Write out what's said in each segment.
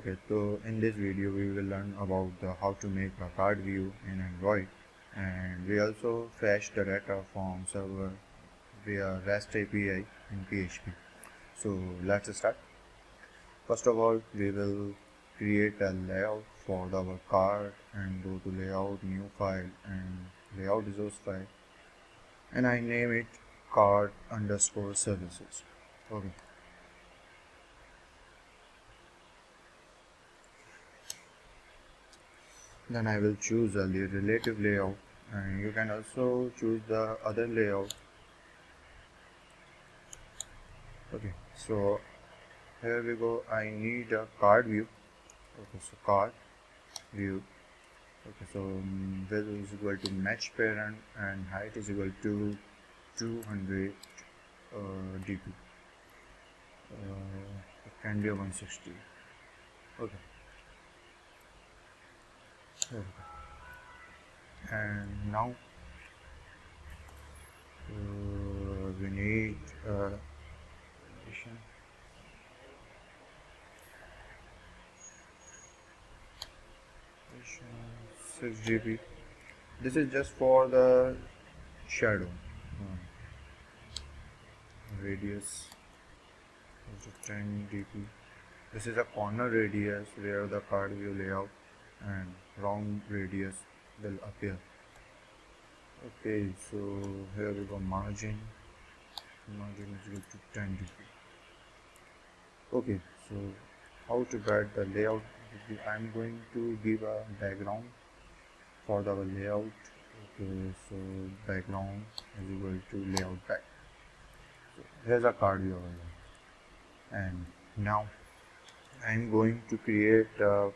Okay, so in this video we will learn about how to make a card view in Android, and we also fetch the data from server via REST API in PHP. So let's start. First of all, we will create a layout for our card and go to layout, new file, and layout resource file, and I name it card_services. Okay. Then I will choose a relative layout, and you can also choose the other layout. Okay, so here we go. I need a card view. Okay, so card view. Okay, so width is equal to match parent and height is equal to 200 dp. It can be a 160. Okay. And now we need addition. Addition 6 GB. This is just for the shadow. Radius is 10 dp. This is a corner radius where the card view layout and round radius will appear. Okay, so here we go, margin is equal to 10 dp. Okay, so how to get the layout? I'm going to give a background for the layout. Okay, so background is equal to layout back. So here's a card view over here, and now I'm going to create a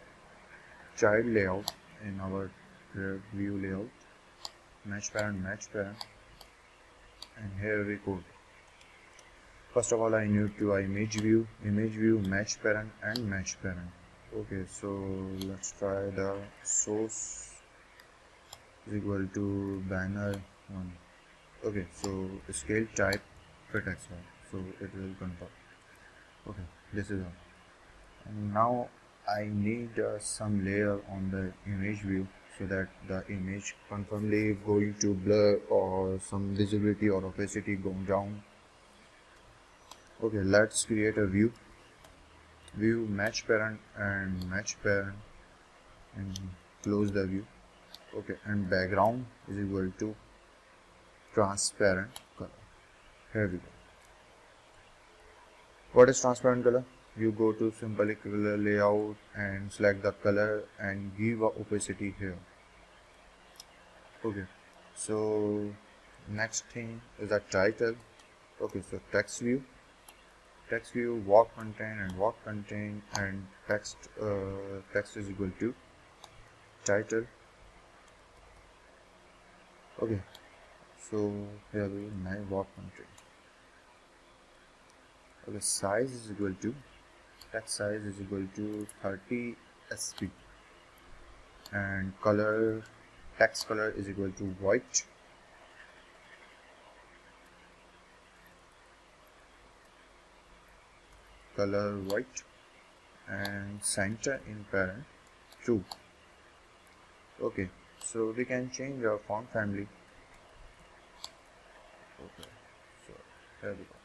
child layout in our view layout, match parent, and here we go. First of all, I need to image view, match parent, and match parent. Okay, so let's try the source is equal to banner 1. Okay, so scale type fit XY, so it will confirm. Okay, this is all. And now I need some layer on the image view so that the image confirmly going to blur or some visibility or opacity going down. Okay, let's create a view match parent and close the view. Okay, and background is equal to transparent color. Here we go. What is transparent color? You go to simple color layout and select the color and give a opacity here. Okay, so next thing is a title. Okay, so text view, walk contain, and text is equal to title. Okay, so here we go, walk contain. Okay, size is equal to text size is equal to 30 sp, and color, text color is equal to white. Color white, and center in parent true. Okay, so we can change our font family. Okay, so here we go,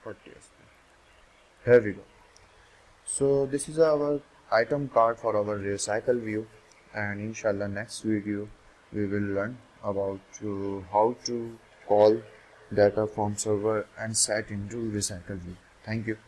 40 sp. Here we go. So this is our item card for our recycle view, and inshallah next video we will learn about how to call data from server and set into recycle view. Thank you.